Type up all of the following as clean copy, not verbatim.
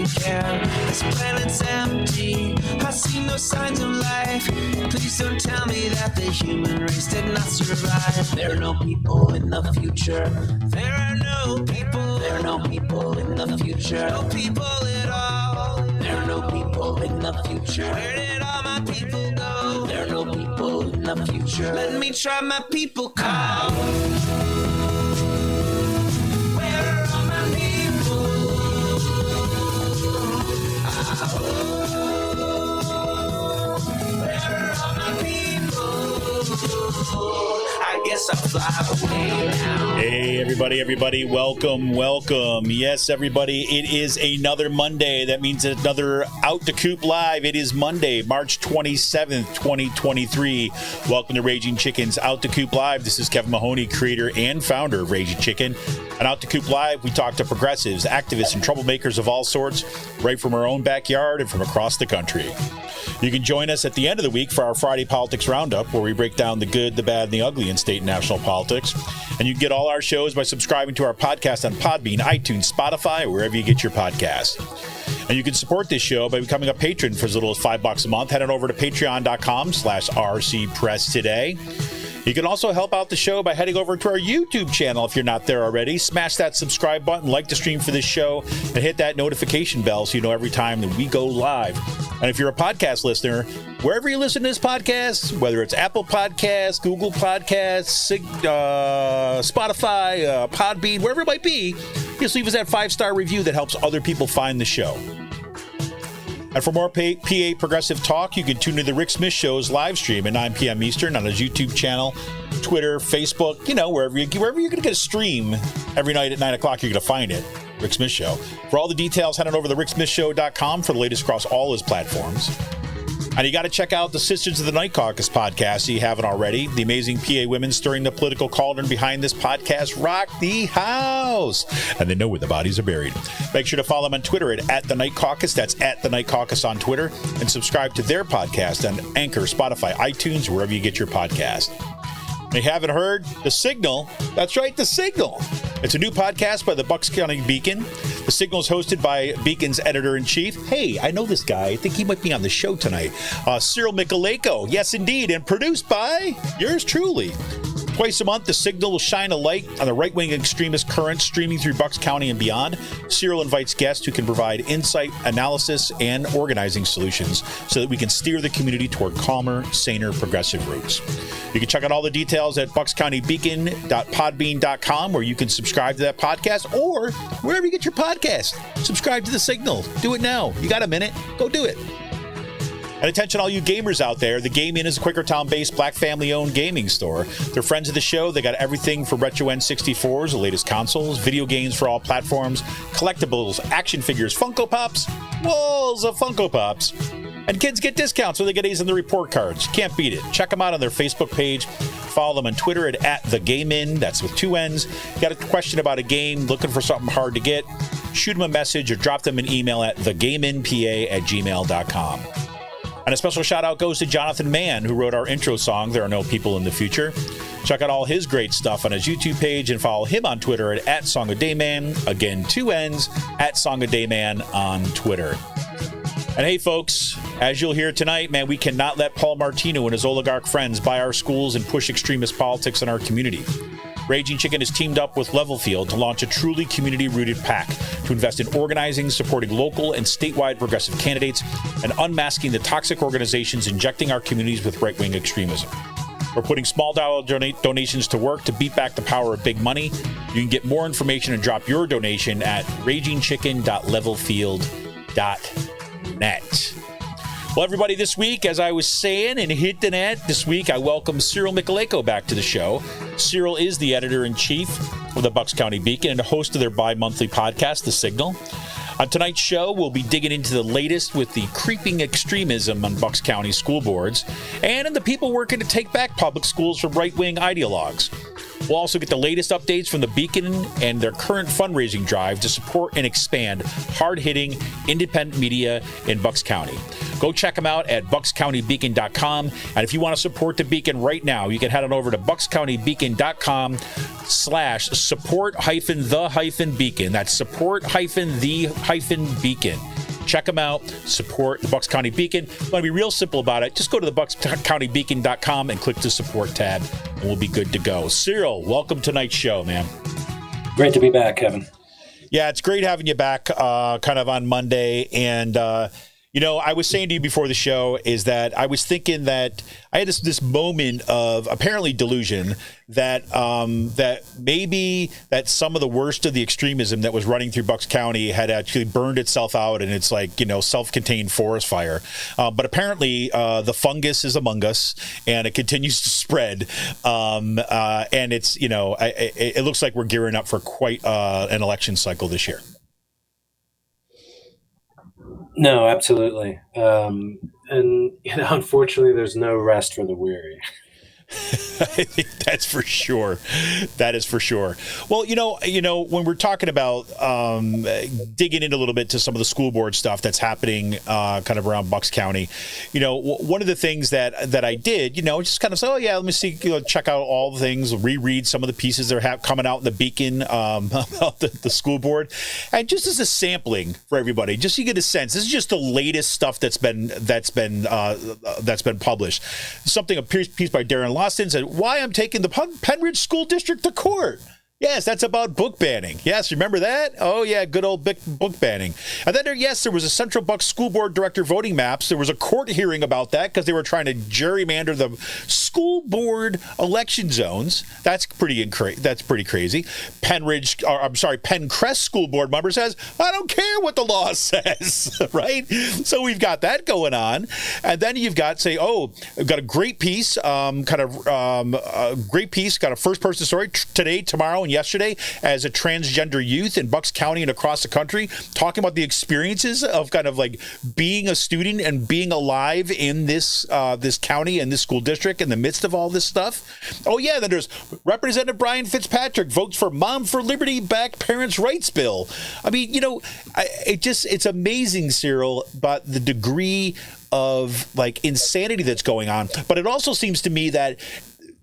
you care. This planet's empty, I see no signs of life. Please don't tell me that the human race did not survive. There are no people in the future. There are no people. There are no people in the future. No people at all. There are no people in the future. Where did all my people go? There are no people in the future. Let me try my people call. Where are all my people? Where are all my people? I guess I'll fly away now. Hey, everybody, welcome. Yes, everybody, it is another Monday. That means another Out to Coop Live. It is Monday, March 27th, 2023. Welcome to Raging Chicken's Out to Coop Live. This is Kevin Mahoney, creator and founder of Raging Chicken. On Out to Coop Live, we talk to progressives, activists, and troublemakers of all sorts, right from our own backyard and from across the country. You can join us at the end of the week for our Friday Politics Roundup, where we break down the good, the bad, and the ugly in state and national politics. And you can get all our shows by subscribing to our podcast on Podbean, iTunes, Spotify, or wherever you get your podcasts. And you can support this show by becoming a patron for as little as $5 a month. Head on over to patreon.com/RCPress today. You can also help out the show by heading over to our YouTube channel if you're not there already. Smash that subscribe button, like the stream for this show, and hit that notification bell so you know every time that we go live. And if you're a podcast listener, wherever you listen to this podcast, whether it's Apple Podcasts, Google Podcasts, Spotify, Podbean, wherever it might be, just leave us that 5-star review that helps other people find the show. And for more PA Progressive Talk, you can tune to the Rick Smith Show's live stream at 9 p.m. Eastern on his YouTube channel, Twitter, Facebook, wherever you're going to get a stream every night at 9 o'clock, you're going to find it, Rick Smith Show. For all the details, head on over to ricksmithshow.com for the latest across all his platforms. And you got to check out the Sisters of the Night Caucus podcast if you haven't already. The amazing PA women stirring the political cauldron behind this podcast rock the house. And they know where the bodies are buried. Make sure to follow them on Twitter at The Night Caucus. That's at The Night Caucus on Twitter. And subscribe to their podcast on Anchor, Spotify, iTunes, wherever you get your podcast. And if you haven't heard, The Signal. That's right, The Signal. It's a new podcast by the Bucks County Beacon. The Signal is hosted by Beacon's editor-in-chief. Hey, I know this guy. I think he might be on the show tonight. Cyril Mychalejko. Yes, indeed. And produced by yours truly. Twice a month, The Signal will shine a light on the right-wing extremist currents streaming through Bucks County and beyond. Cyril invites guests who can provide insight, analysis, and organizing solutions so that we can steer the community toward calmer, saner, progressive routes. You can check out all the details at buckscountybeacon.podbean.com, where you can subscribe to that podcast, or wherever you get your podcast. Subscribe to The Signal. Do it now. You got a minute. Go do it. And attention all you gamers out there, the Game Inn is a Quakertown-based black family-owned gaming store. They're friends of the show. They got everything from retro N64s, the latest consoles, video games for all platforms, collectibles, action figures, Funko Pops, walls of Funko Pops. And kids get discounts when they get A's in the report cards. Can't beat it. Check them out on their Facebook page. Follow them on Twitter at The Game Inn. That's with 2 N's. Got a question about a game, looking for something hard to get, shoot them a message or drop them an email at thegameinpa@gmail.com. And a special shout out goes to Jonathan Mann, who wrote our intro song, There Are No People in the Future. Check out all his great stuff on his YouTube page and follow him on Twitter at SongOfDayman. Again, 2 N's, at SongOfDayman on Twitter. And hey, folks, as you'll hear tonight, man, we cannot let Paul Martino and his oligarch friends buy our schools and push extremist politics in our community. Raging Chicken has teamed up with Levelfield to launch a truly community-rooted PAC to invest in organizing, supporting local and statewide progressive candidates, and unmasking the toxic organizations injecting our communities with right-wing extremism. We're putting small dollar donations to work to beat back the power of big money. You can get more information and drop your donation at ragingchicken.levelfield.net. Well, everybody, this week, as I was saying and hinting at, this week I welcome Cyril Mychalejko back to the show. Cyril is the editor-in-chief of the Bucks County Beacon and the host of their bi-monthly podcast, The Signal. On tonight's show, we'll be digging into the latest with the creeping extremism on Bucks County school boards and in the people working to take back public schools from right-wing ideologues. We'll also get the latest updates from the Beacon and their current fundraising drive to support and expand hard-hitting independent media in Bucks County. Go check them out at buckscountybeacon.com. And if you want to support the Beacon right now, you can head on over to buckscountybeacon.com/support-the-beacon. That's support-the-beacon. Check them out. Support the Bucks County Beacon. Want to be real simple about it? Just go to the buckscountybeacon.com and click the support tab, and we'll be good to go. Cyril, welcome to tonight's show, man. Great to be back, Kevin. Yeah, it's great having you back kind of on Monday. And, I was saying to you before the show is that I was thinking that I had this moment of apparently delusion that that maybe that some of the worst of the extremism that was running through Bucks County had actually burned itself out, and it's like, self-contained forest fire. But apparently the fungus is among us, and it continues to spread. And it's, it looks like we're gearing up for quite an election cycle this year. No, absolutely. And, unfortunately, there's no rest for the weary. I think that's for sure. That is for sure. Well, when we're talking about digging in a little bit to some of the school board stuff that's happening kind of around Bucks County, one of the things that I did, just kind of say, oh yeah, let me see, check out all the things, reread some of the pieces that are coming out in the Beacon about the school board, and just as a sampling for everybody, just so you get a sense. This is just the latest stuff that's been published. A piece by Darren Lawson said, "Why I'm taking the Penridge School District to court." Yes, that's about book banning. Yes, remember that? Oh, yeah, good old book banning. And then, there was a Central Bucks School Board Director voting maps. There was a court hearing about that because they were trying to gerrymander the school board election zones. That's pretty crazy. Pencrest School Board member says, I don't care what the law says, right? So we've got that going on. And then you've got, we've got a great piece, got a first-person story today, tomorrow, and yesterday as a transgender youth in Bucks County and across the country, talking about the experiences of kind of like being a student and being alive in this county and this school district in the midst of all this stuff. Oh yeah, then there's Representative Brian Fitzpatrick votes for Mom for Liberty back parents' rights bill. I mean, it's amazing, Cyril, but the degree of like insanity that's going on. But it also seems to me that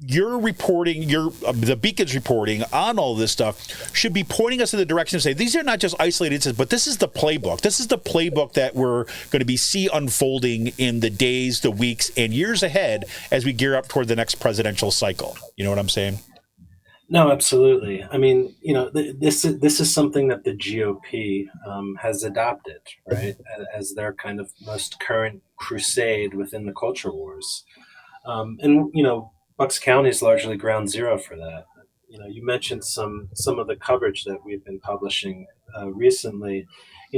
the Beacon's reporting on all this stuff should be pointing us in the direction of say these are not just isolated incidents, but this is the playbook. This is the playbook that we're going to see unfolding in the days, the weeks, and years ahead as we gear up toward the next presidential cycle. You know what I'm saying? No, absolutely. I mean, this is something that the GOP has adopted, right, as their kind of most current crusade within the culture wars, Bucks County is largely ground zero for that. You mentioned some of the coverage that we've been publishing recently.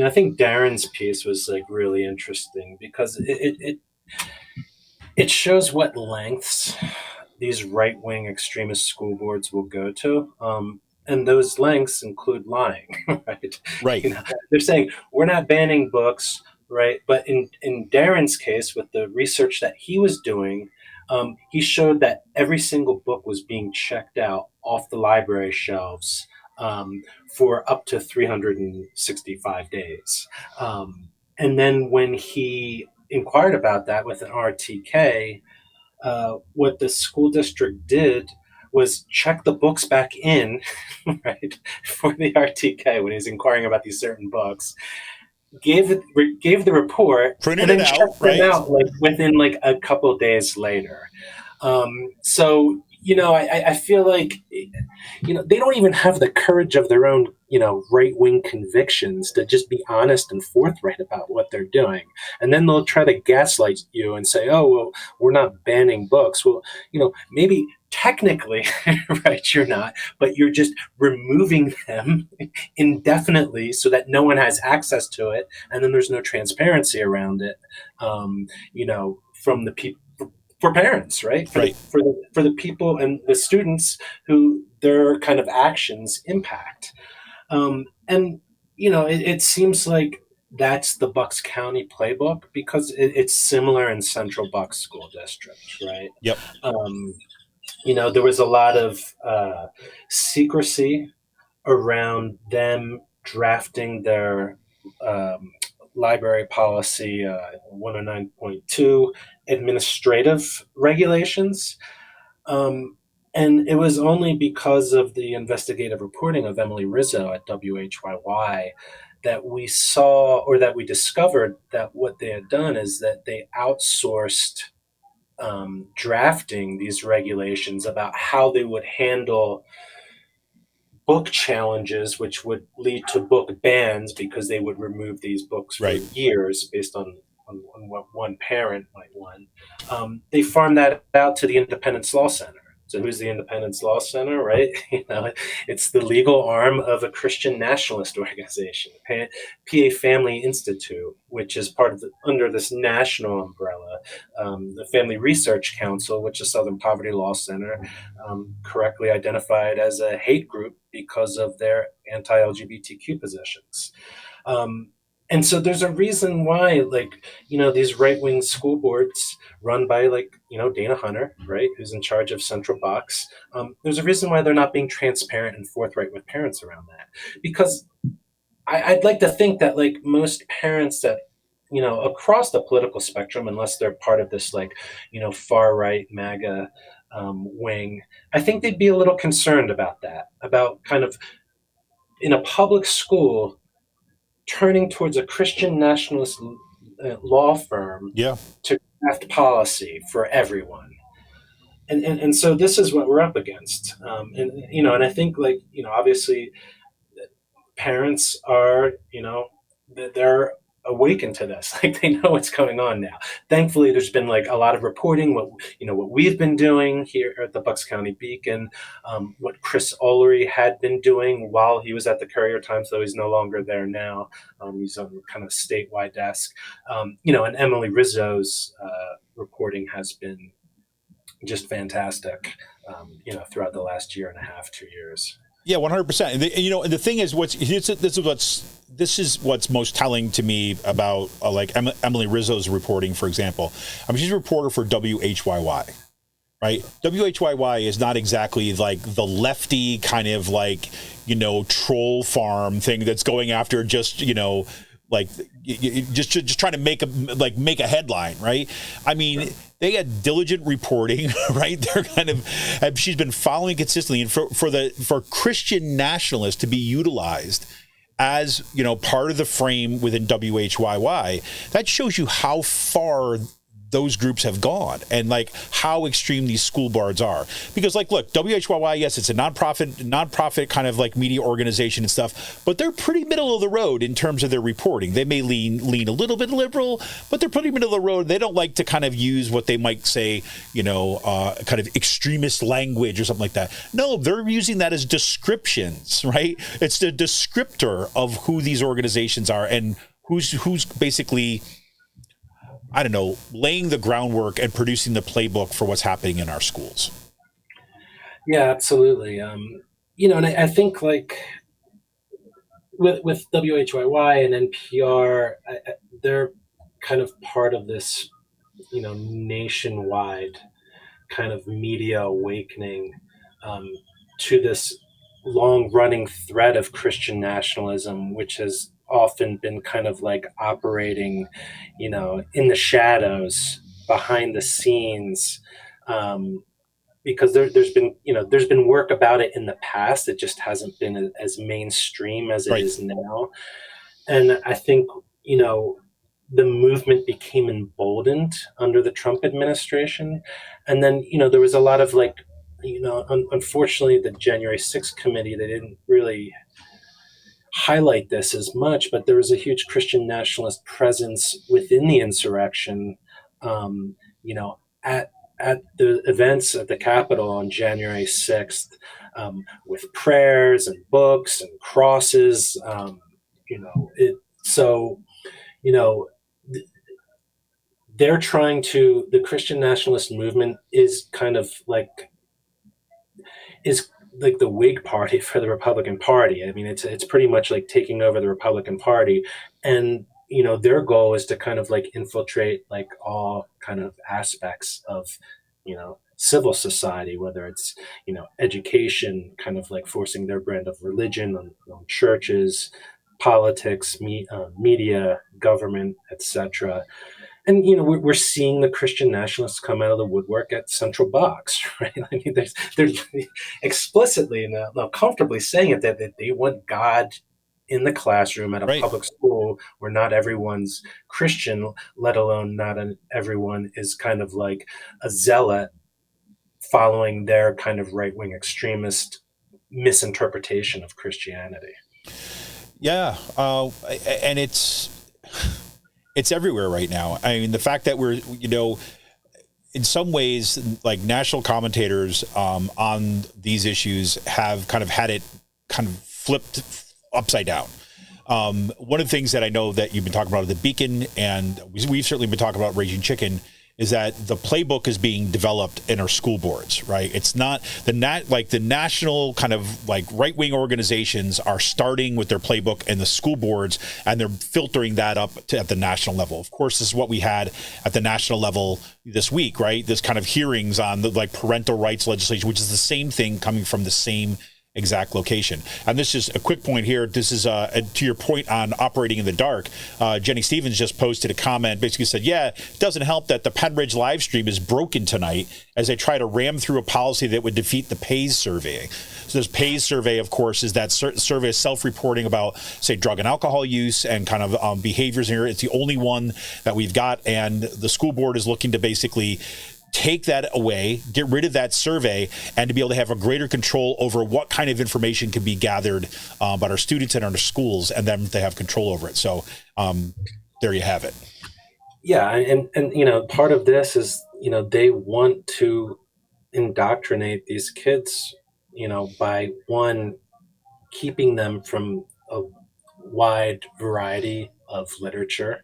I think Darren's piece was like really interesting because it shows what lengths these right-wing extremist school boards will go to. And those lengths include lying, right? Right. They're saying we're not banning books, right? But in Darren's case, with the research that he was doing, he showed that every single book was being checked out off the library shelves for up to 365 days. And then when he inquired about that with an RTK, what the school district did was check the books back in, right, for the RTK when he's inquiring about these certain books. Gave the report, printed and then it out, checked right? them out within a couple of days later. So I feel like they don't even have the courage of their own right-wing convictions to just be honest and forthright about what they're doing, and then they'll try to gaslight you and say, "Oh, well, we're not banning books." Well, maybe technically, right, you're not, but you're just removing them indefinitely so that no one has access to it, and then there's no transparency around it, from the people, for parents, right? For the people and the students who their kind of actions impact. It seems like that's the Bucks County playbook because it's similar in Central Bucks School District, right? Yep. There was a lot of secrecy around them drafting their library policy 109.2 administrative regulations. Um, and it was only because of the investigative reporting of Emily Rizzo at WHYY that we saw, or that we discovered, that what they had done is that they outsourced drafting these regulations about how they would handle book challenges, which would lead to book bans because they would remove these books for Right. years based on what one parent might want. They farm that out to the Independence Law Center. So who's the Independence Law Center, right? It's the legal arm of a Christian nationalist organization, PA Family Institute, which is part of under this national umbrella. The Family Research Council, which is Southern Poverty Law Center, correctly identified as a hate group because of their anti-LGBTQ positions. And so there's a reason why, these right-wing school boards run by, Dana Hunter, right, who's in charge of Central Box. There's a reason why they're not being transparent and forthright with parents around that. Because I'd like to think that, most parents that, across the political spectrum, unless they're part of this, far-right MAGA wing, I think they'd be a little concerned about that, about kind of in a public school turning towards a Christian nationalist law firm Yeah. to craft policy for everyone. And so this is what we're up against. And I think, obviously parents are, they're awakened to this. They know what's going on now. Thankfully, there's been a lot of reporting, what we've been doing here at the Bucks County Beacon, what Chris Olery had been doing while he was at the Courier Times, though he's no longer there now. He's on kind of statewide desk. And Emily Rizzo's reporting has been just fantastic, throughout the last year and a half, 2 years. Yeah, 100%. And the thing is, this is what's most telling to me about Emily Rizzo's reporting, for example. I mean, she's a reporter for WHYY, right? WHYY is not exactly the lefty kind of troll farm thing that's going after just just trying to make a headline, right? I mean, they had diligent reporting, right? They're kind of, she's been following consistently, and for Christian nationalists to be utilized as part of the frame within WHYY, that shows you how far those groups have gone and how extreme these school boards are. Because look, WHYY, yes, it's a nonprofit kind of media organization and stuff, but they're pretty middle of the road in terms of their reporting. They may lean a little bit liberal, but they're pretty middle of the road. They don't like to kind of use what they might say, kind of extremist language or something like that. No, they're using that as descriptions, right? It's the descriptor of who these organizations are and who's basically, I don't know, laying the groundwork and producing the playbook for what's happening in our schools. Yeah, absolutely. And I think with WHYY and NPR, they're kind of part of this, nationwide kind of media awakening to this long-running threat of Christian nationalism, which has often been kind of operating, in the shadows, behind the scenes, because there's been work about it in the past. It just hasn't been as mainstream as it is now. And I think, the movement became emboldened under the Trump administration. And then, there was a lot of unfortunately, the January 6th committee, they didn't really highlight this as much, but there was a huge Christian nationalist presence within the insurrection, at the events at the Capitol on January 6th, with prayers and books and crosses. They're trying to, the Christian nationalist movement is kind of is the Whig Party for the Republican Party. I mean, it's pretty much taking over the Republican Party, and their goal is to kind of infiltrate all kind of aspects of civil society, whether it's, education, kind of like forcing their brand of religion on churches, politics, media, government, etc. And we're seeing the Christian nationalists come out of the woodwork at Central Box, right? I mean, they're explicitly and comfortably saying it that they want God in the classroom at a Right. public school where not everyone's Christian, let alone everyone is kind of like a zealot following their kind of right wing extremist misinterpretation of Christianity. Yeah, and it's everywhere right now. I mean, the fact that we're, in some ways, like national commentators on these issues have kind of had it kind of flipped upside down. One of the things that I know that you've been talking about at the Beacon, and we've certainly been talking about Raging Chicken, is that the playbook is being developed in our school boards, right? It's not the national kind of like right-wing organizations are starting with their playbook in the school boards, and they're filtering that up at the national level. Of course, this is what we had at the national level this week, right? This kind of hearings on the parental rights legislation, which is the same thing coming from the same exact location. And this is a quick point here. This is to your point on operating in the dark. Jenny Stevens just posted a comment, basically said, yeah, it doesn't help that the Penridge live stream is broken tonight as they try to ram through a policy that would defeat the PAYS survey. So this PAYS survey, of course, is that survey is self-reporting about, say, drug and alcohol use and kind of behaviors here. It's the only one that we've got. And the school board is looking to basically take that away, get rid of that survey, and to be able to have a greater control over what kind of information can be gathered about our students and our schools, and then they have control over it. So there you have it. Yeah, and part of this is, they want to indoctrinate these kids, by one, keeping them from a wide variety of literature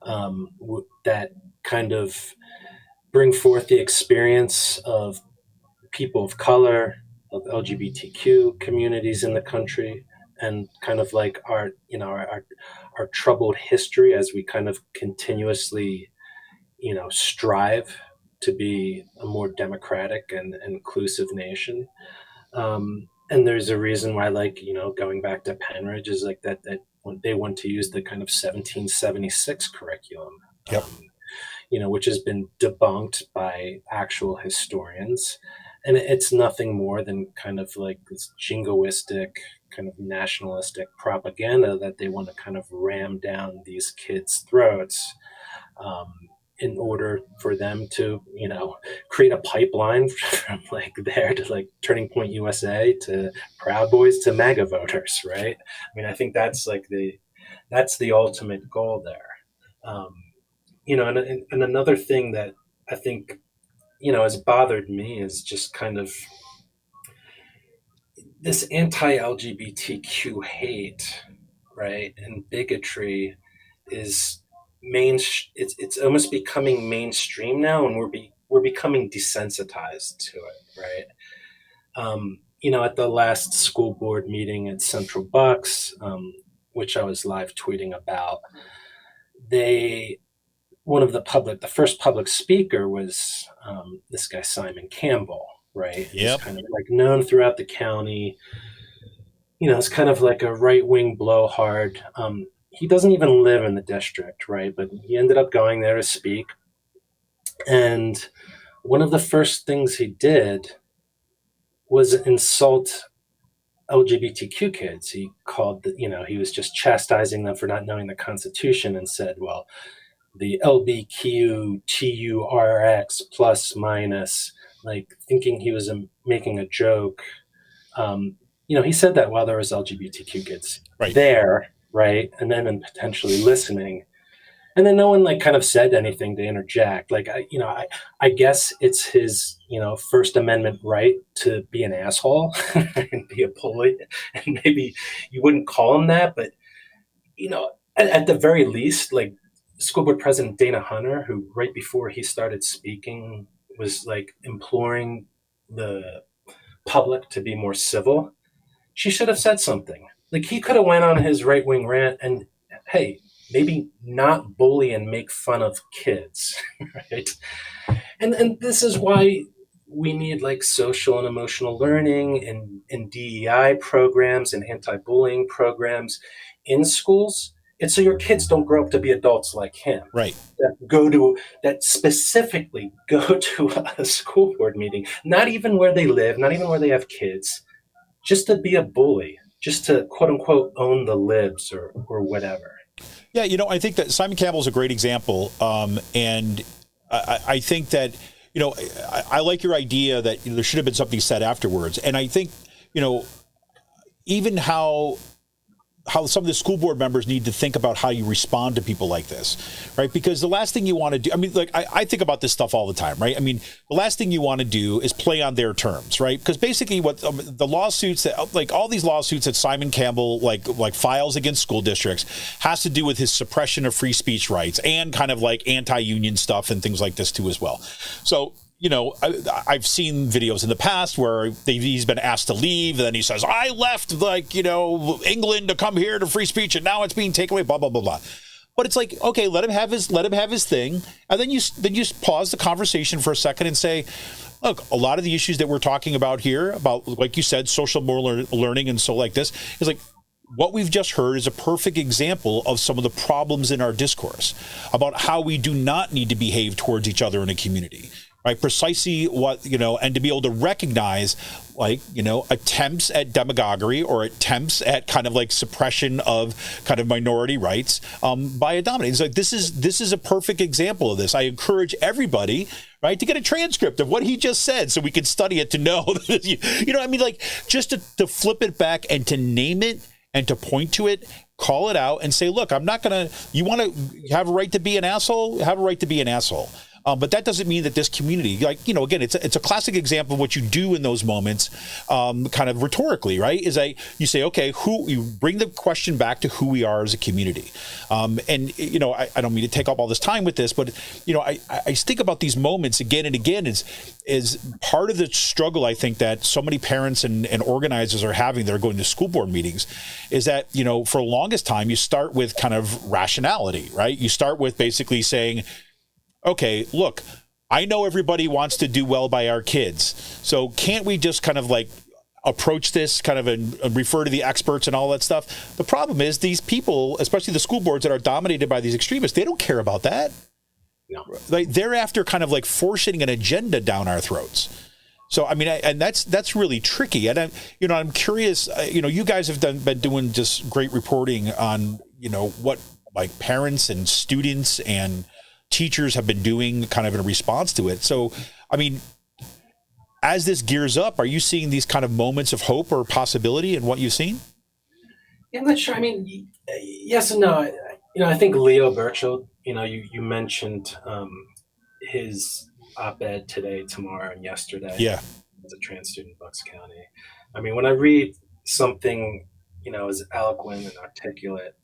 that kind of bring forth the experience of people of color, of LGBTQ communities in the country, and kind of like our troubled history as we kind of continuously, strive to be a more democratic and inclusive nation. And there's a reason why, going back to Penridge is like that when they want to use the kind of 1776 curriculum. Yep. Which has been debunked by actual historians. And it's nothing more than kind of like this jingoistic, kind of nationalistic propaganda that they want to kind of ram down these kids' throats in order for them to, create a pipeline from there to Turning Point USA to Proud Boys to MAGA voters, right? I mean, I think that's the ultimate goal there. And another thing that I think, has bothered me is just kind of this anti-LGBTQ hate, right? And bigotry is it's almost becoming mainstream now, and we're becoming desensitized to it, right? At the last school board meeting at Central Bucks, which I was live tweeting about, the first public speaker was this guy, Simon Campbell, right? Yep. He's kind of known throughout the county. It's kind of like a right-wing blowhard. He doesn't even live in the district, right? But he ended up going there to speak. And one of the first things he did was insult LGBTQ kids. He called, he was just chastising them for not knowing the Constitution and said, well, the LBQTURX plus minus, thinking he was making a joke. He said that while there was LGBTQ kids there, right? And then potentially listening. And then no one kind of said anything to interject. I guess it's his, First Amendment right to be an asshole and be a bully. And maybe you wouldn't call him that, but, at the very least, School Board President Dana Hunter, who right before he started speaking was imploring the public to be more civil, she should have said something. He could have went on his right-wing rant and, hey, maybe not bully and make fun of kids, right? And this is why we need like social and emotional learning and DEI programs and anti-bullying programs in schools. And so your kids don't grow up to be adults like him Right. that specifically go to a school board meeting, not even where they live, not even where they have kids, just to be a bully, just to quote unquote own the libs or whatever. Yeah, I think that Simon Campbell is a great example, and I think that I like your idea that there should have been something said afterwards, and I think even how some of the school board members need to think about how you respond to people like this, right? Because the last thing you want to do, I mean, like I think about this stuff all the time, right? I mean, the last thing you want to do is play on their terms, right? Because basically what the lawsuits that, like all these lawsuits that Simon Campbell like files against school districts has to do with his suppression of free speech rights and kind of like anti-union stuff and things like this too as well. So, I've seen videos in the past where he's been asked to leave, and then he says, "I left, England to come here to free speech, and now it's being taken away." Blah blah blah blah. But it's like, okay, let him have his thing, and then you pause the conversation for a second and say, look, a lot of the issues that we're talking about here, about like you said, social moral learning and so like this, is like. What we've just heard is a perfect example of some of the problems in our discourse about how we do not need to behave towards each other in a community. Right, precisely what, and to be able to recognize, attempts at demagoguery or attempts at kind of like suppression of kind of minority rights by a dominant. It's like this is a perfect example of this. I encourage everybody, right, to get a transcript of what he just said so we can study it to know. I mean, like just to flip it back and to name it and to point to it. Call it out and say, look, I'm not going to, you want to have a right to be an asshole? Have a right to be an asshole. But that doesn't mean that this community, again, it's a classic example of what you do in those moments, kind of rhetorically, right? Is you say, okay, you bring the question back to who we are as a community. And, I don't mean to take up all this time with this, but, I think about these moments again and again is part of the struggle, I think, that so many parents and organizers are having that are going to school board meetings is that, for the longest time, you start with kind of rationality, right? You start with basically saying, okay, look, I know everybody wants to do well by our kids. So can't we just kind of like approach this kind of and refer to the experts and all that stuff? The problem is these people, especially the school boards that are dominated by these extremists, they don't care about that. No. Like they're after kind of like forcing an agenda down our throats. So, I mean, and that's really tricky. And I'm curious, you guys have been doing just great reporting on, what like parents and students and teachers have been doing kind of in response to it. So, I mean, as this gears up, are you seeing these kind of moments of hope or possibility in what you've seen? Yeah, I'm not sure. I mean, yes and no. I think Leo Burchell, you mentioned his op-ed today, tomorrow, and yesterday. Yeah. As a trans student in Bucks County. I mean, when I read something, as eloquent and articulate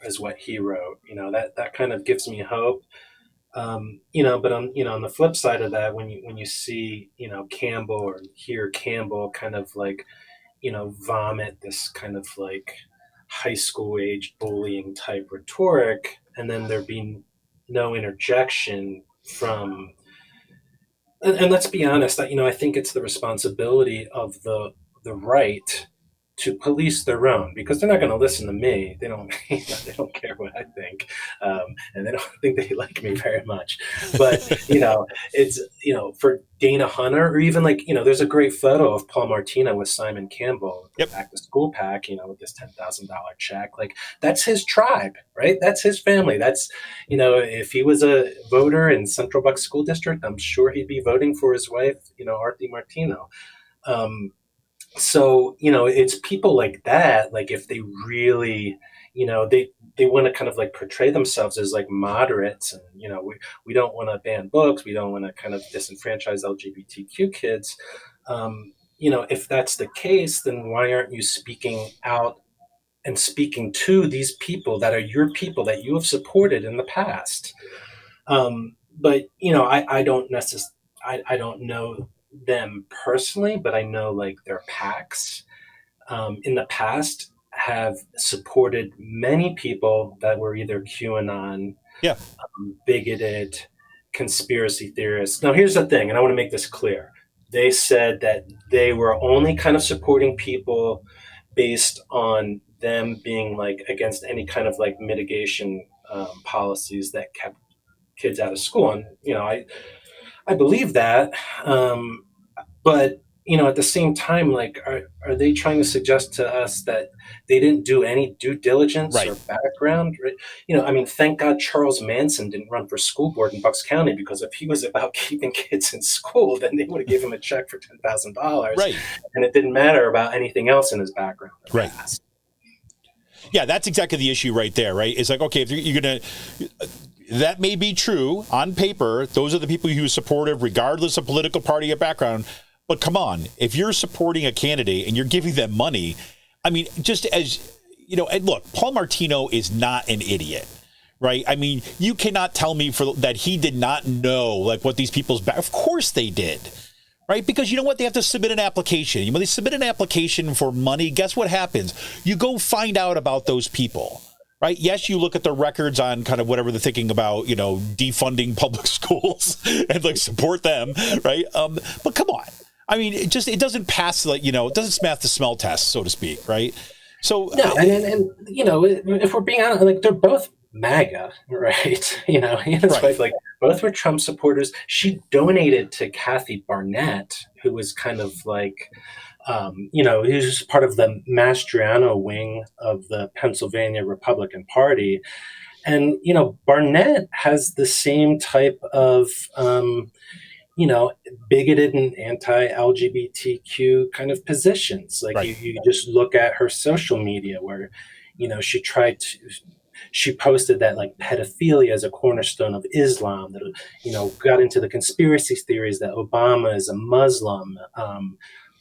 as what he wrote, that kind of gives me hope. But on the flip side of that, when you see, Campbell or hear Campbell kind of like, vomit this kind of like high school age bullying type rhetoric, and then there being no interjection from, and let's be honest, I think it's the responsibility of the right to police their own, because they're not going to listen to me. They don't, they don't care what I think, and they don't think they like me very much. But it's for Dana Hunter, or even like there's a great photo of Paul Martino with Simon Campbell, Yep. Back to School PAC, with this $10,000 check. Like that's his tribe, right? That's his family. That's if he was a voter in Central Bucks School District, I'm sure he'd be voting for his wife, Artie Martino. So it's people like that, like if they really they want to kind of like portray themselves as like moderates, and we don't want to ban books, we don't want to kind of disenfranchise LGBTQ kids. If that's the case, then why aren't you speaking out and speaking to these people that are your people that you have supported in the past? But I don't necessarily, I don't know them personally, but I know like their PACs in the past have supported many people that were either QAnon, Yeah. bigoted, conspiracy theorists. Now, here's the thing, and I want to make this clear. They said that they were only kind of supporting people based on them being like against any kind of like mitigation policies that kept kids out of school. And, I believe that. But at the same time, like, are they trying to suggest to us that they didn't do any due diligence Right. or background? Right? I mean, thank God Charles Manson didn't run for school board in Bucks County, because if he was about keeping kids in school, then they would have given him a check for $10,000, Right. and it didn't matter about anything else in his background. Right. Yeah, that's exactly the issue right there, right? It's like, okay, if you're going to, that may be true on paper. Those are the people who are supportive, regardless of political party or background. But come on, if you're supporting a candidate and you're giving them money, I mean, just as, and look, Paul Martino is not an idiot, right? I mean, you cannot tell me that he did not know, like, what these people's back. Of course they did. Right? Because you know what? They have to submit an application. When they submit an application for money, guess what happens? You go find out about those people, right? Yes, you look at their records on kind of whatever they're thinking about, defunding public schools and like support them, right? But come on. I mean, it doesn't pass, like, it doesn't smash the smell test, so to speak, right? So, no, and if we're being honest, like, they're both MAGA, right? He and his wife, like, both were Trump supporters. She donated to Kathy Barnett, who was kind of like, he was part of the Mastriano wing of the Pennsylvania Republican Party. And, Barnett has the same type of, bigoted and anti-LGBTQ kind of positions. Like, right. you just look at her social media where, she posted that, like, pedophilia is a cornerstone of Islam, that, got into the conspiracy theories that Obama is a Muslim,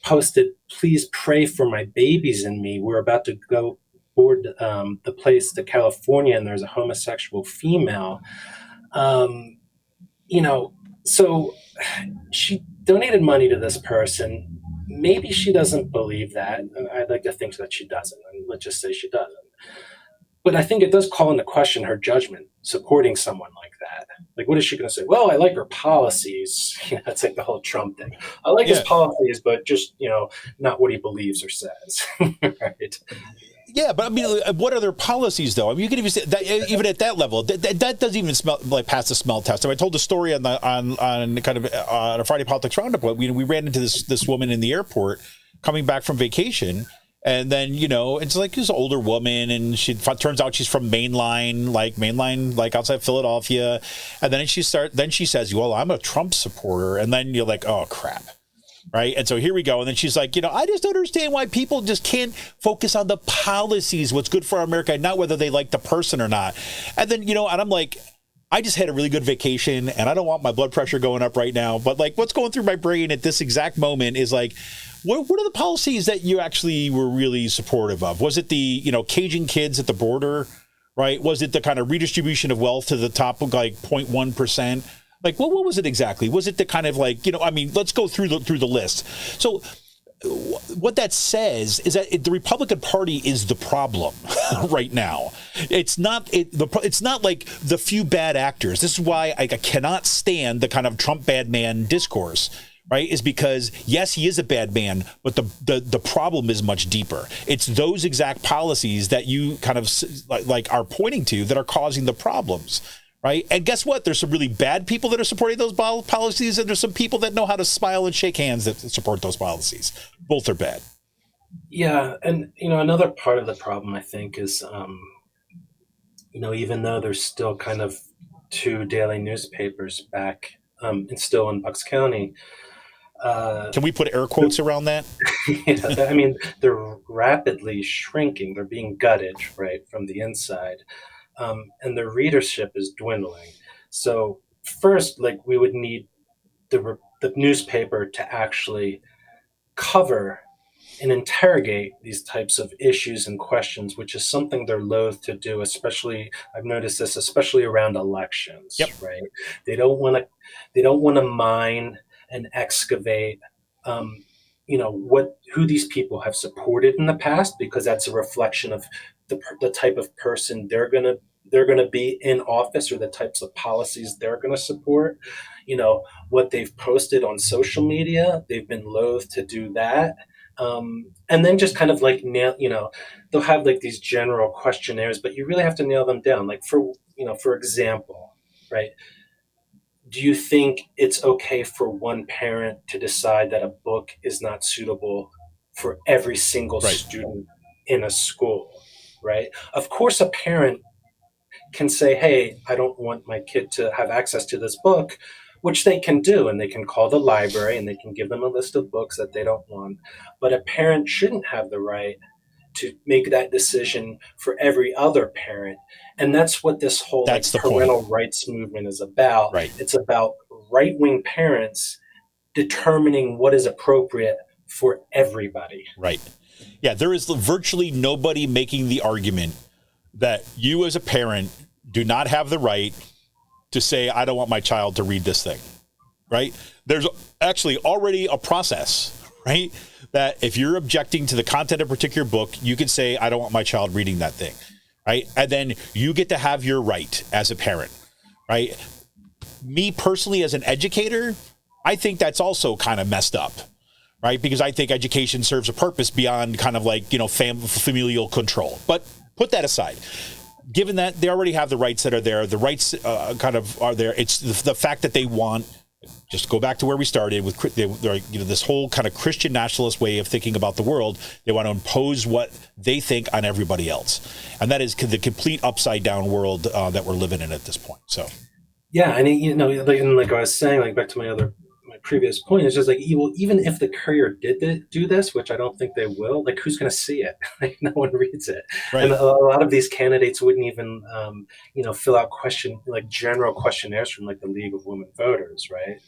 posted, please pray for my babies and me. We're about to go board the place to California, and there's a homosexual female. So she donated money to this person. Maybe she doesn't believe that. I'd like to think that she doesn't. And let's just say she doesn't. But I think it does call into question her judgment supporting someone like that. Like, what is she going to say? Well, I like her policies. It's like the whole Trump thing. I like his policies, but just, not what he believes or says. Right. Yeah, but I mean, what are their policies, though? I mean, you can even say that, even at that level, that doesn't even pass the smell test. I told a story on a Friday Politics Roundup. We ran into this woman in the airport coming back from vacation. And then, it's like this older woman, and turns out she's from mainline, like outside Philadelphia. And then she says, well, I'm a Trump supporter. And then you're like, oh, crap. Right. And so here we go. And then she's like, I just don't understand why people just can't focus on the policies, what's good for America, not whether they like the person or not. And then, and I'm like, I just had a really good vacation, and I don't want my blood pressure going up right now. But like, what's going through my brain at this exact moment is like, what are the policies that you actually were really supportive of? Was it the, caging kids at the border, right? Was it the kind of redistribution of wealth to the top of like 0.1%? Like, what was it exactly? Was it the kind of like, let's go through the list. So what that says is that the Republican Party is the problem right now. It's not like the few bad actors. This is why I cannot stand the kind of Trump bad man discourse. Right, is because, yes, he is a bad man, but the problem is much deeper. It's those exact policies that you kind of like are pointing to that are causing the problems. Right. And guess what? There's some really bad people that are supporting those policies, and there's some people that know how to smile and shake hands that support those policies. Both are bad. Yeah. And, another part of the problem, I think, is, even though there's still kind of two daily newspapers back and still in Bucks County. Can we put air quotes around that? I mean, they're rapidly shrinking. They're being gutted, right, from the inside. And the readership is dwindling. So first, like, we would need the newspaper to actually cover and interrogate these types of issues and questions, which is something they're loath to do, especially, I've noticed this, especially around elections, yep. Right? They don't want to mine and excavate, who these people have supported in the past, because that's a reflection of the type of person they're going to they're going to be in office or the types of policies they're going to support. What they've posted on social media, they've been loath to do that. And then just kind of like nail, they'll have like these general questionnaires, but you really have to nail them down. Like for example, right? Do you think it's okay for one parent to decide that a book is not suitable for every single student in a school, right? Of course, a parent can say, hey, I don't want my kid to have access to this book, which they can do, and they can call the library and they can give them a list of books that they don't want. But a parent shouldn't have the right to make that decision for every other parent. And that's what this whole parental rights movement is about. Right. It's about right-wing parents determining what is appropriate for everybody. Right. Yeah, there is virtually nobody making the argument that you as a parent do not have the right to say, I don't want my child to read this thing, right? There's actually already a process, right? That if you're objecting to the content of a particular book, you can say, I don't want my child reading that thing, right? And then you get to have your right as a parent, right? Me personally, as an educator, I think that's also kind of messed up, right? Because I think education serves a purpose beyond kind of like, familial control. But put that aside. Given that they already have the rights that are there, the rights kind of are there. It's the fact that they want, just go back to where we started with this whole kind of Christian nationalist way of thinking about the world. They want to impose what they think on everybody else. And that is the complete upside down world that we're living in at this point. So, yeah. And, like I was saying, like back to my previous point, is just like, even if the Courier did do this, which I don't think they will, like, who's going to see it? Like, no one reads it. Right. And a lot of these candidates wouldn't even, fill out general questionnaires from like the League of Women Voters, right?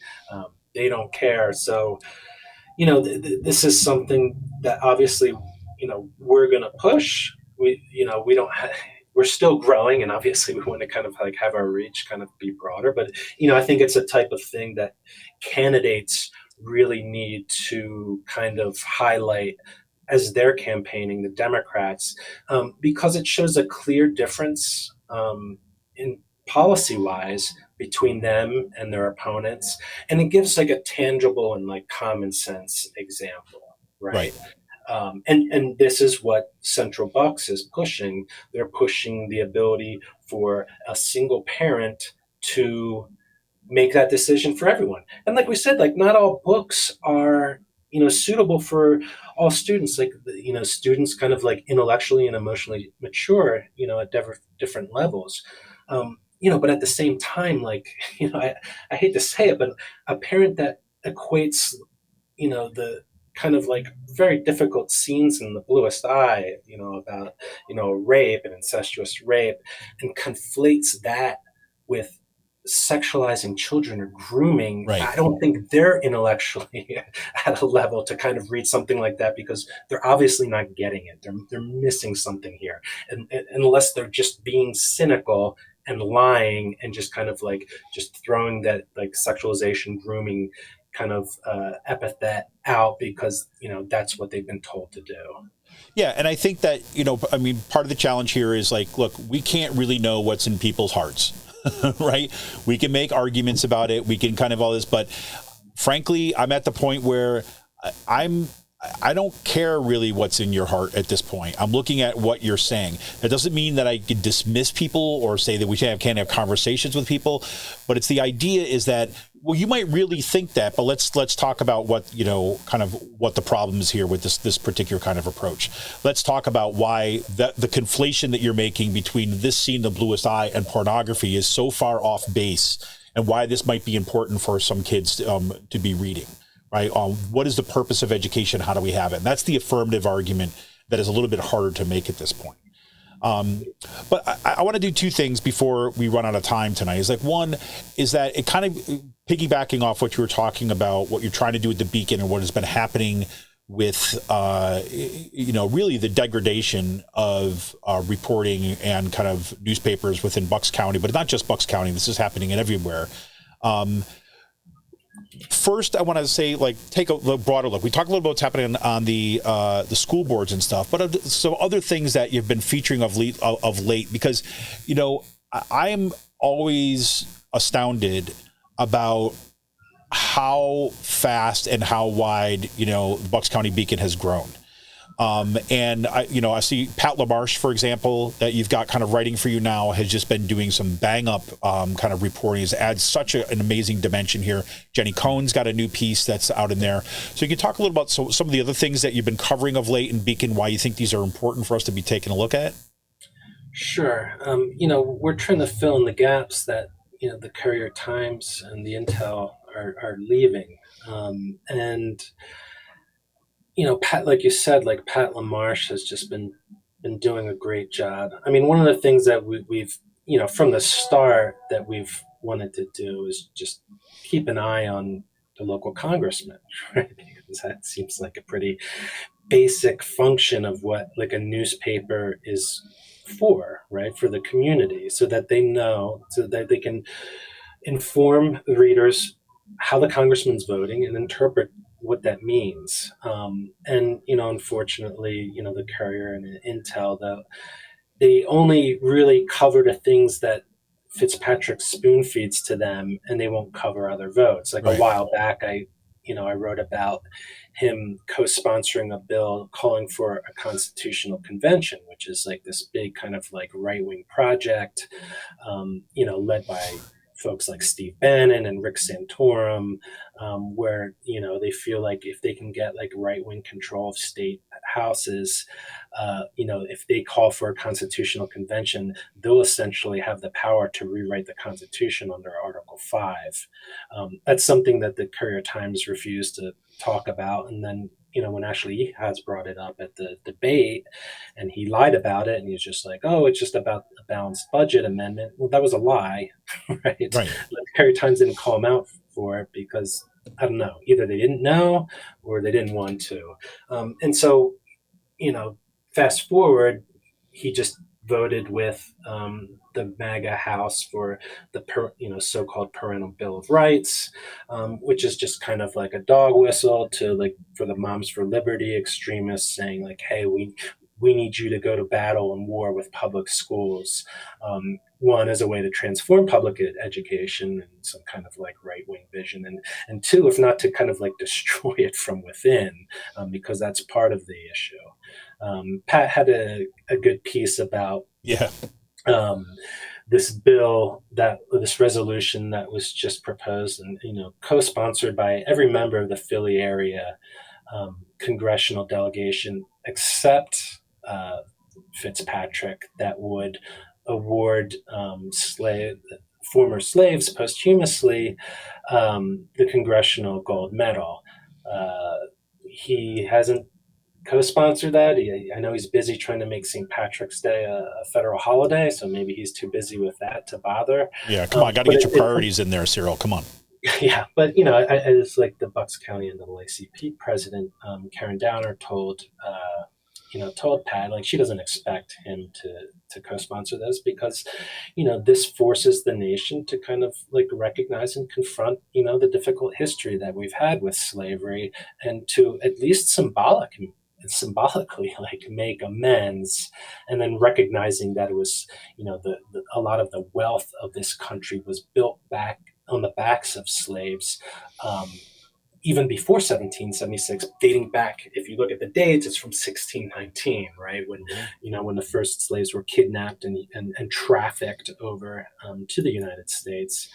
They don't care. So, this is something that obviously, we're going to push. We're still growing, and obviously we want to kind of like have our reach kind of be broader. But, I think it's a type of thing that candidates really need to kind of highlight as they're campaigning, the Democrats, because it shows a clear difference in policy-wise between them and their opponents. And it gives like a tangible and like common sense example, right? And this is what Central Bucks is pushing. They're pushing the ability for a single parent to make that decision for everyone. And like we said, like not all books are, suitable for all students. Like, students kind of like intellectually and emotionally mature, at different levels. But at the same time, like, I hate to say it, but a parent that equates, the kind of like very difficult scenes in The Bluest Eye, about, rape and incestuous rape, and conflates that with sexualizing children or grooming. Right. I don't think they're intellectually at a level to kind of read something like that, because they're obviously not getting it. They're missing something here. And unless they're just being cynical and lying and just kind of like just throwing that like sexualization, grooming kind of epithet out because, that's what they've been told to do. Yeah. And I think that, part of the challenge here is like, look, we can't really know what's in people's hearts, right? We can make arguments about it. We can kind of all this, but frankly, I'm at the point where I don't care really what's in your heart at this point. I'm looking at what you're saying. That doesn't mean that I can dismiss people or say that we can't have conversations with people, but it's the idea is that, well, you might really think that, but let's talk about what, kind of what the problem is here with this particular kind of approach. Let's talk about why the conflation that you're making between this scene, The Bluest Eye, and pornography is so far off base, and why this might be important for some kids to be reading. Right? What is the purpose of education? How do we have it? And that's the affirmative argument that is a little bit harder to make at this point. But I want to do two things before we run out of time tonight. Is like, one is that it kind of piggybacking off what you were talking about, what you're trying to do with the Beacon and what has been happening with, really the degradation of reporting and kind of newspapers within Bucks County, but not just Bucks County. This is happening everywhere. First, I want to say, like, take a broader look. We talked a little about what's happening on the school boards and stuff, but some other things that you've been featuring of late, because, I am always astounded about how fast and how wide, the Bucks County Beacon has grown. And I see Pat LaMarche, for example, that you've got kind of writing for you now, has just been doing some bang up kind of reporting. It adds such an amazing dimension here. Jenny Cohn's got a new piece that's out in there. So you can talk a little about some of the other things that you've been covering of late in Beacon, why you think these are important for us to be taking a look at. Sure. We're trying to fill in the gaps that, the Courier Times and the Intel are leaving. And Pat, like you said, like Pat LaMarche has just been doing a great job. I mean, one of the things that we've from the start that we've wanted to do is just keep an eye on the local congressman, right? Because that seems like a pretty basic function of what like a newspaper is for, right? For the community, so that they know, so that they can inform the readers how the congressman's voting and interpret what that means. And unfortunately, the Courier and the Intel, though, they only really cover the things that Fitzpatrick spoon feeds to them, and they won't cover other votes. Like Right. A while back, I wrote about him co-sponsoring a bill calling for a constitutional convention, which is like this big kind of like right-wing project, led by folks like Steve Bannon and Rick Santorum, where they feel like if they can get like right-wing control of state houses, if they call for a constitutional convention, they'll essentially have the power to rewrite the Constitution under Article 5. That's something that the Courier Times refused to talk about, and then when Ashley has brought it up at the debate, and he lied about it, and he's just like, "Oh, it's just about a balanced budget amendment." Well, that was a lie, right? The Courier Times didn't call him out for it because, I don't know, either they didn't know or they didn't want to. And so, fast forward, he just voted with the MAGA House for the so-called Parental Bill of Rights, which is just kind of like a dog whistle to like for the Moms for Liberty extremists saying like, "Hey, we need you to go to battle and war with public schools." One, as a way to transform public education and some kind of like right-wing vision, and two, if not to kind of like destroy it from within, because that's part of the issue. Pat had a good piece about this bill, this resolution that was just proposed and co-sponsored by every member of the Philly area congressional delegation except Fitzpatrick, that would award former slaves posthumously the Congressional Gold Medal. He hasn't co-sponsor that. I know he's busy trying to make St. Patrick's Day a federal holiday, so maybe he's too busy with that to bother. Yeah, come on, got to get your priorities in there, Cyril. Come on. Yeah, but it's like the Bucks County NAACP president, Karen Downer, told Pat, like, she doesn't expect him to co-sponsor this because, this forces the nation to kind of like recognize and confront, the difficult history that we've had with slavery, and to at least symbolically like make amends, and then recognizing that it was, a lot of the wealth of this country was built back on the backs of slaves, even before 1776, dating back, if you look at the dates, it's from 1619, right? When the first slaves were kidnapped and trafficked over to the United States.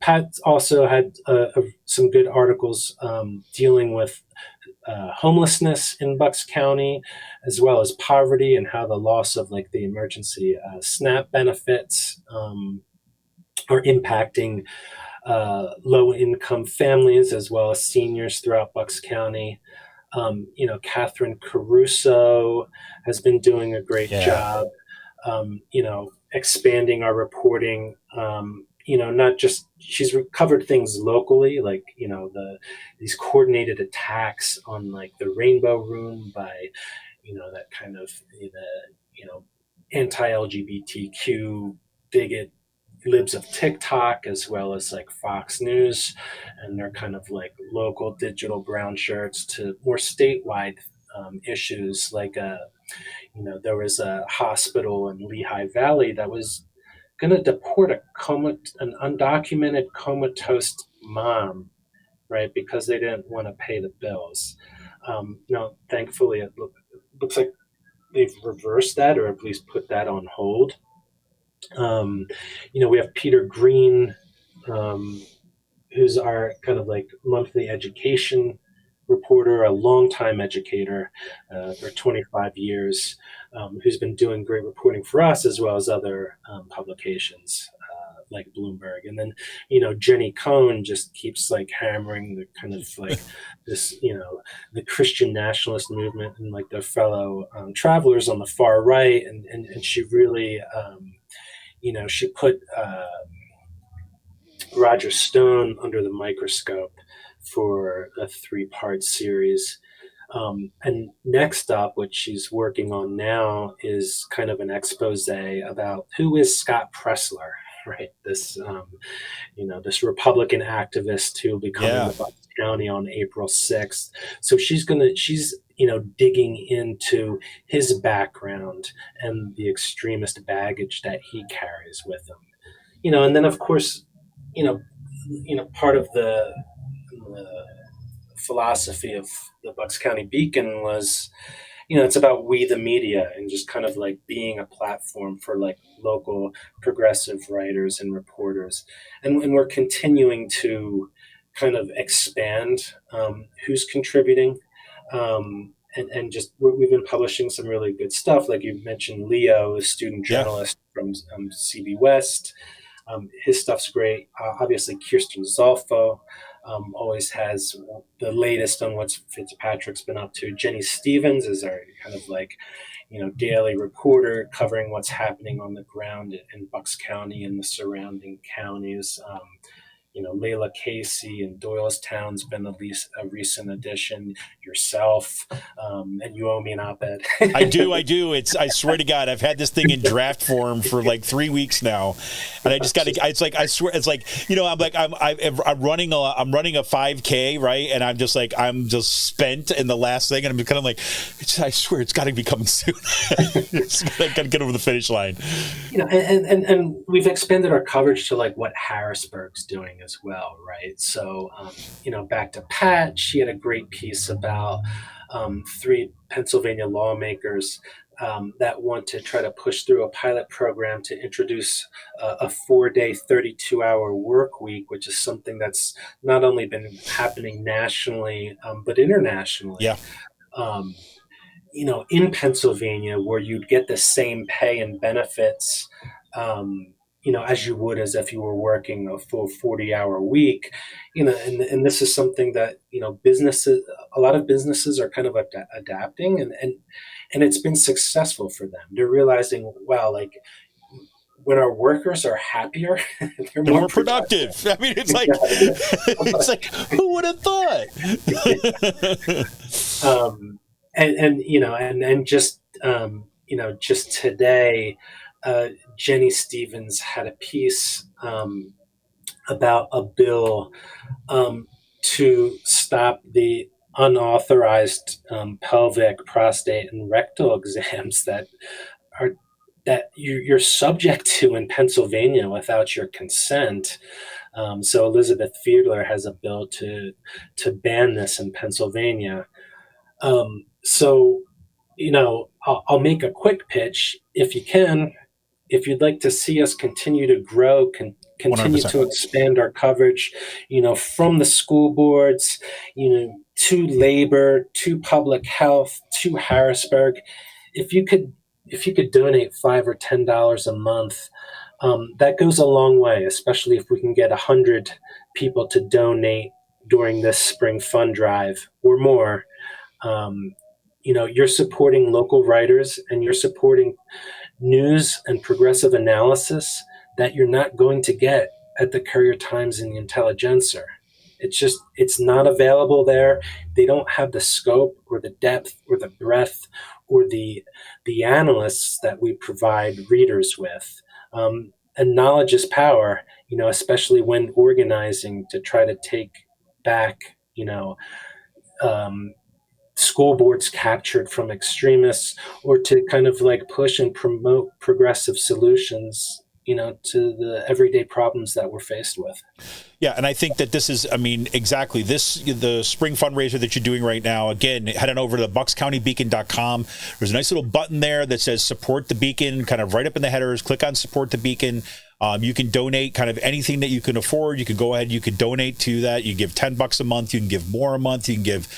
Pat also had some good articles dealing with homelessness in Bucks County, as well as poverty and how the loss of like the emergency SNAP benefits are impacting low-income families as well as seniors throughout Bucks County. Catherine Caruso has been doing a great job, expanding our reporting. Not just, she's covered things locally, like, these coordinated attacks on like the Rainbow Room by, that kind of, anti-LGBTQ bigot libs of TikTok, as well as like Fox News and their kind of like local digital brown shirts, to more statewide issues. Like, there was a hospital in Lehigh Valley that was going to deport an undocumented comatose mom, right? Because they didn't want to pay the bills. Now, thankfully, it looks like they've reversed that, or at least put that on hold. We have Peter Green, who's our kind of like monthly education reporter, a longtime educator for 25 years, who's been doing great reporting for us as well as other publications like Bloomberg. And then, Jenny Cohn just keeps like hammering the kind of like this, the Christian nationalist movement and like their fellow travelers on the far right. And she really, she put Roger Stone under the microscope for a 3-part series. And next up, what she's working on now is kind of an expose about who is Scott Pressler, right? This, this Republican activist who will be coming to Bucks County on April 6th. So she's digging into his background and the extremist baggage that he carries with him. And then of course, part of the philosophy of the Bucks County Beacon was, it's about we the media and just kind of like being a platform for like local progressive writers and reporters. And we're continuing to kind of expand who's contributing. And just we've been publishing some really good stuff. Like you mentioned, Leo, a student journalist from CB West. His stuff's great. Obviously, Kirsten Zolfo always has the latest on what Fitzpatrick's been up to. Jenny Stevens is our kind of like, daily reporter covering what's happening on the ground in Bucks County and the surrounding counties. Layla Casey and Doylestown's been a recent addition. Yourself, and you owe me an op-ed. I do. I swear to God, I've had this thing in draft form for like 3 weeks now, and I just got to. It's like I swear. It's like I'm running a 5K, right? And I'm just spent in the last thing, and I'm kind of like, I swear it's got to be coming soon. I got to get over the finish line. And we've expanded our coverage to like what Harrisburg's doing as well, right? So, back to Pat, she had a great piece about 3 Pennsylvania lawmakers that want to try to push through a pilot program to introduce a 4-day, 32-hour work week, which is something that's not only been happening nationally, but internationally. Yeah. In Pennsylvania, where you'd get the same pay and benefits as you would as if you were working a full 40-hour week, and this is something that, a lot of businesses are kind of adapting, and it's been successful for them. They're realizing, wow, like when our workers are happier, they're more productive. I mean, it's like, it's like, who would have thought? Just today, Jenny Stevens had a piece about a bill to stop the unauthorized pelvic, prostate, and rectal exams that you're subject to in Pennsylvania without your consent. So Elizabeth Fiedler has a bill to ban this in Pennsylvania. I'll make a quick pitch if you can. If you'd like to see us continue to grow, continue 100%. To expand our coverage, from the school boards, to labor, to public health, to Harrisburg, if you could donate $5 or $10 a month, that goes a long way, especially if we can get 100 people to donate during this spring fund drive or more. You're supporting local writers, and you're supporting news and progressive analysis that you're not going to get at the Courier Times and the Intelligencer. It's not available there. They don't have the scope or the depth or the breadth or the analysts that we provide readers with. And knowledge is power, especially when organizing to try to take back, school boards captured from extremists, or to kind of like push and promote progressive solutions to the everyday problems that we're faced with. Yeah, and I think that this is, exactly the spring fundraiser that you're doing right now. Again, head on over to buckscountybeacon.com. There's a nice little button there that says support the Beacon, kind of right up in the headers. Click on support the Beacon. You can donate kind of anything that you can afford. You can go ahead, you can donate to that. You give $10 a month. You can give more a month. You can give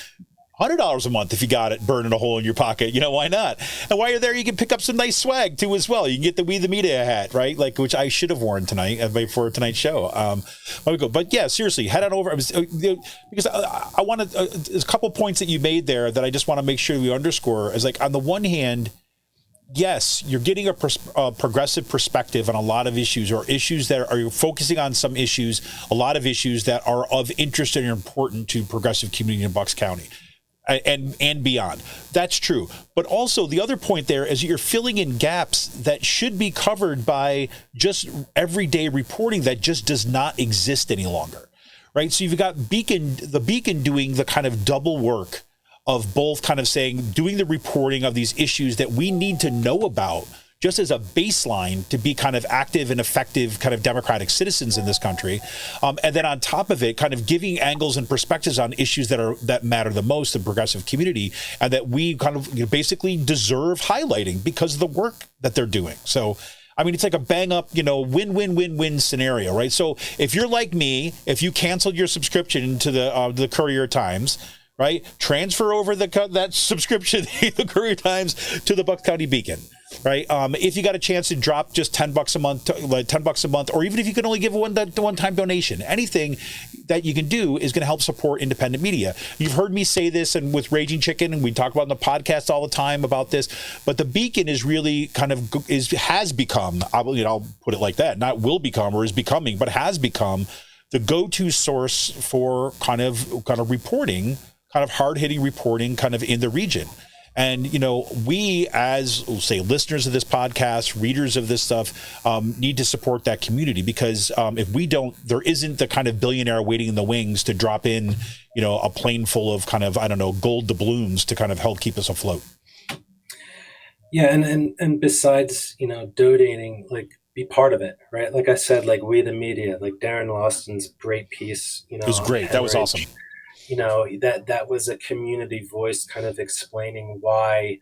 $100 a month if you got it burning a hole in your pocket. Why not? And while you're there, you can pick up some nice swag too as well. You can get the We the Media hat, right? Which I should have worn tonight for tonight's show. But yeah, seriously, head on over. Because I wanted there's a couple points that you made there that I just want to make sure we underscore. Is on the one hand, yes, you're getting a progressive perspective on a lot of issues, or issues that are focusing on some issues, a lot of issues that are of interest and important to progressive community in Bucks County. And beyond. That's true. But also the other point there is you're filling in gaps that should be covered by just everyday reporting that just does not exist any longer, right? So you've got the Beacon doing the kind of double work of both kind of doing the reporting of these issues that we need to know about just as a baseline to be kind of active and effective kind of democratic citizens in this country. And then on top of it, kind of giving angles and perspectives on issues that matter the most in the progressive community, and that we kind of basically deserve highlighting because of the work that they're doing. So, it's like a bang up, win-win-win-win scenario, right? So if you're like me, if you canceled your subscription to the Courier Times, right, transfer over that subscription, the Courier Times, to the Bucks County Beacon. Right. If you got a chance to drop just $10 a month, $10 a month, or even if you can only give a one-time donation, anything that you can do is going to help support independent media. You've heard me say this, and with Raging Chicken, and we talk about in the podcast all the time about this. But the Beacon is really has become, I'll put it like that, not will become or is becoming, but has become the go-to source for kind of reporting, kind of hard-hitting reporting, kind of in the region. And, we as, say, listeners of this podcast, readers of this stuff, need to support that community, because if we don't, there isn't the kind of billionaire waiting in the wings to drop in, a plane full of kind of, gold doubloons to kind of help keep us afloat. Yeah. And besides, donating, be part of it, right? Like I said, We the Media, Darren Lawson's great piece, it was great. That was awesome. That was a community voice kind of explaining why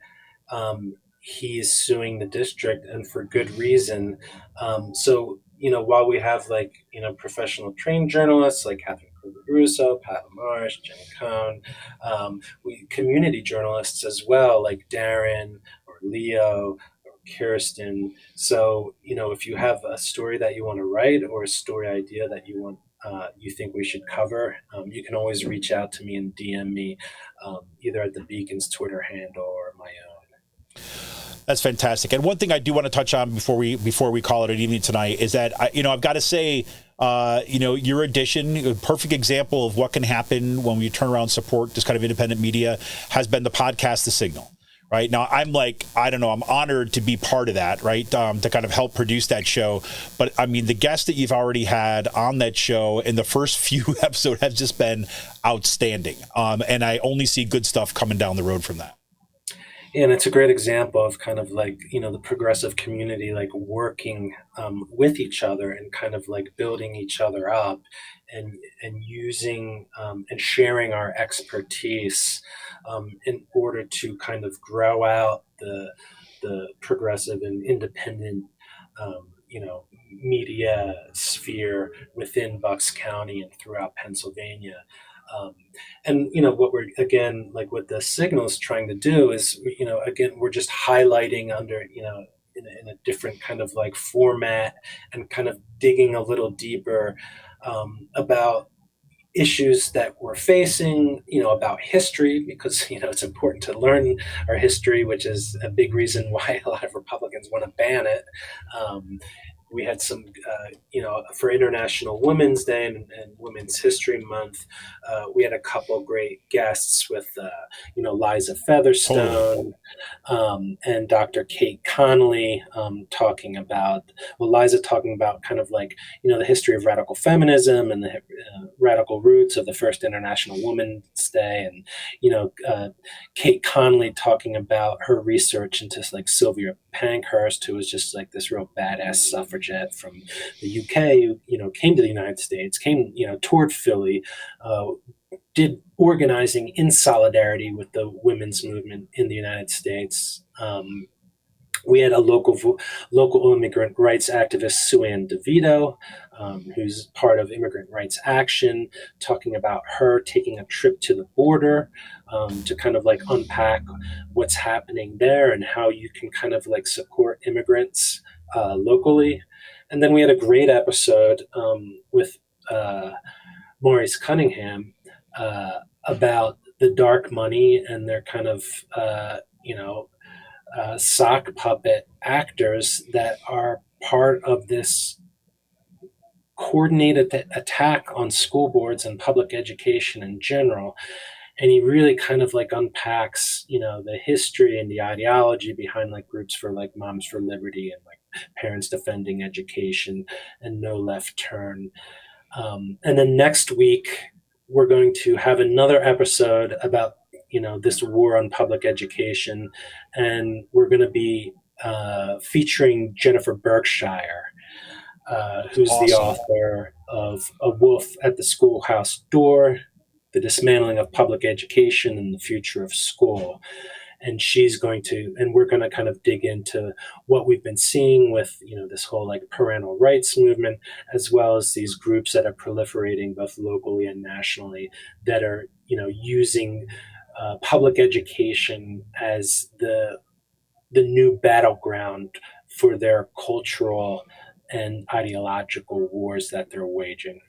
he's suing the district, and for good reason. So, while we have professional trained journalists like Catherine Russo, Pat LaMarche, Jenny Cohn, community journalists as well, like Darren or Leo or Kirsten. So, if you have a story that you want to write, or a story idea that you think we should cover, you can always reach out to me and DM me, either at the Beacon's Twitter handle or my own. That's fantastic. And one thing I do want to touch on before we call it an evening tonight is that I've got to say, your edition, a perfect example of what can happen when we turn around and support this kind of independent media, has been the podcast The Signal. Right now, I'm I'm honored to be part of that, right? To kind of help produce that show. But the guests that you've already had on that show in the first few episodes have just been outstanding. And I only see good stuff coming down the road from that. And it's a great example of kind of the progressive community, working with each other and kind of building each other up, and using and sharing our expertise in order to kind of grow out the progressive and independent media sphere within Bucks County and throughout Pennsylvania. And what we're, again, what the Signal is trying to do is, again, we're just highlighting under, in a different kind of format, and kind of digging a little deeper about issues that we're facing, about history, because, it's important to learn our history, which is a big reason why a lot of Republicans want to ban it. We had some, for International Women's Day and Women's History Month, we had a couple great guests with, Liza Featherstone and Dr. Kate Connolly talking about, Liza talking about kind of the history of radical feminism and the radical roots of the first International Women's Day. And, Kate Connolly talking about her research into Sylvia Pankhurst, who was just this real badass suffragette Suffragette from the UK, came to the United States, came, toward Philly, did organizing in solidarity with the women's movement in the United States. We had a local immigrant rights activist, Sue Ann DeVito, who's part of Immigrant Rights Action, talking about her taking a trip to the border to kind of like unpack what's happening there and how you can kind of like support immigrants locally. And then we had a great episode with Maurice Cunningham about the dark money and their kind of, sock puppet actors that are part of this coordinated attack on school boards and public education in general. And he really kind of like unpacks, the history and the ideology behind like groups for like Moms for Liberty and like Parents Defending Education and No Left Turn. And then next week, we're going to have another episode about this war on public education, and we're going to be featuring Jennifer Berkshire, who's awesome. The author of A Wolf at the Schoolhouse Door, The Dismantling of Public Education and the Future of School. And we're going to kind of dig into what we've been seeing with, this whole like parental rights movement, as well as these groups that are proliferating both locally and nationally that are, using public education as the new battleground for their cultural and ideological wars that they're waging.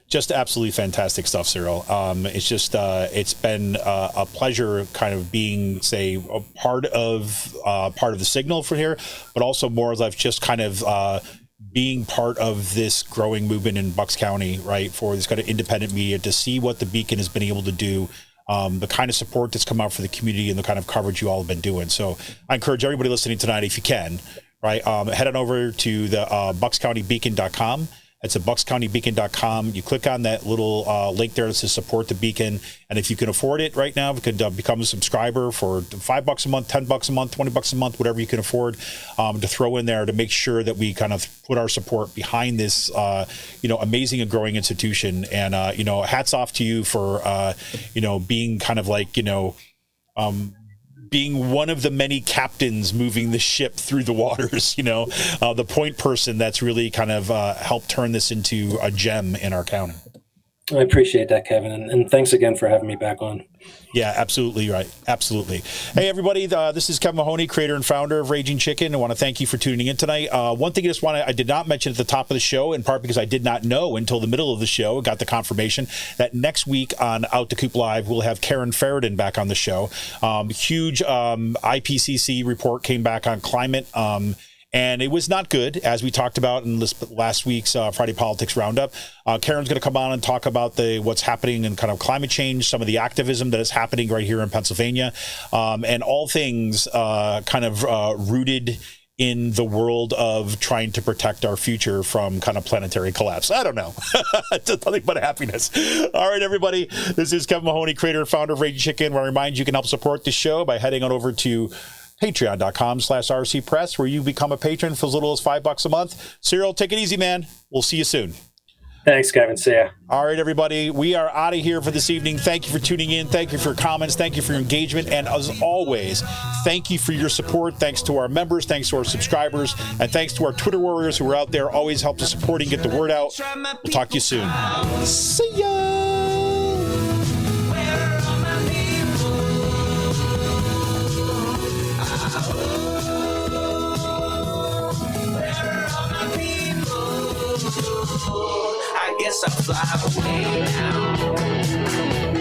Just absolutely fantastic stuff, Cyril. It's just it's been a pleasure kind of being, say, a part of the signal for here, but also more as I've just kind of being part of this growing movement in Bucks County, right, for this kind of independent media, to see what the Beacon has been able to do, the kind of support that's come out for the community and the kind of coverage you all have been doing. So I encourage everybody listening tonight, if you can, right, head on over to the buckscountybeacon.com. It's at buckscountybeacon.com. You click on that little link there that says support the Beacon. And if you can afford it right now, you could become a subscriber for $5 a month, $10 a month, $20 a month, whatever you can afford to throw in there to make sure that we kind of put our support behind this, amazing and growing institution. And, hats off to you for, being kind of like, being one of the many captains moving the ship through the waters, the point person that's really kind of helped turn this into a gem in our county. I appreciate that, Kevin. And thanks again for having me back on. Yeah, absolutely right. Absolutely. Hey, everybody, this is Kevin Mahoney, creator and founder of Raging Chicken. I want to thank you for tuning in tonight. One thing I did not mention at the top of the show, in part because I did not know until the middle of the show, got the confirmation that next week on Out to Coop Live, we'll have Karen Ferridan back on the show. Huge IPCC report came back on climate. And it was not good, as we talked about in this last week's Friday Politics Roundup. Karen's going to come on and talk about what's happening in kind of climate change, some of the activism that is happening right here in Pennsylvania, and all things rooted in the world of trying to protect our future from kind of planetary collapse. I don't know. It's nothing but happiness. All right, everybody. This is Kevin Mahoney, creator and founder of Raging Chicken, where I remind you can help support the show by heading on over to patreon.com/RC Press, where you become a patron for as little as $5 a month. Cyril, take it easy, man. We'll see you soon. Thanks, Kevin. See ya. All right, everybody. We are out of here for this evening. Thank you for tuning in. Thank you for your comments. Thank you for your engagement. And as always, thank you for your support. Thanks to our members. Thanks to our subscribers. And thanks to our Twitter warriors who are out there, always help to support and get the word out. We'll talk to you soon. See ya. I guess I'll fly away now.